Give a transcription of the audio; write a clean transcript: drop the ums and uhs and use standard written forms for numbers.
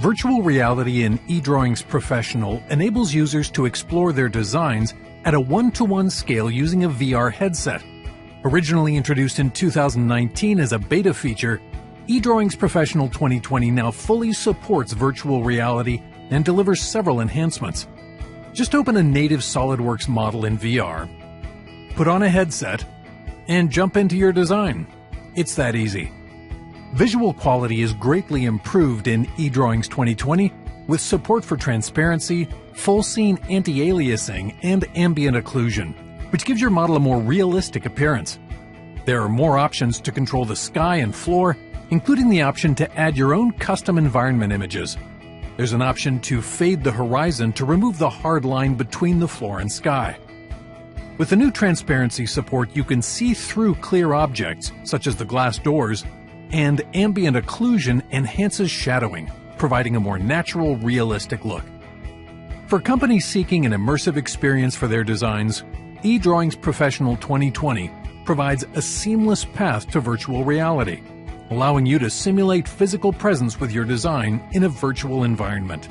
Virtual reality in eDrawings Professional enables users to explore their designs at a one-to-one scale using a VR headset. Originally introduced in 2019 as a beta feature, eDrawings Professional 2020 now fully supports virtual reality and delivers several enhancements. Just open a native SOLIDWORKS model in VR, put on a headset, and jump into your design. It's that easy. Visual quality is greatly improved in eDrawings 2020 with support for transparency, full scene anti-aliasing, and ambient occlusion, which gives your model a more realistic appearance. There are more options to control the sky and floor, including the option to add your own custom environment images. There's an option to fade the horizon to remove the hard line between the floor and sky. With the new transparency support, you can see through clear objects, such as the glass doors, and ambient occlusion enhances shadowing, providing a more natural, realistic look. For companies seeking an immersive experience for their designs, eDrawings Professional 2020 provides a seamless path to virtual reality, allowing you to simulate physical presence with your design in a virtual environment.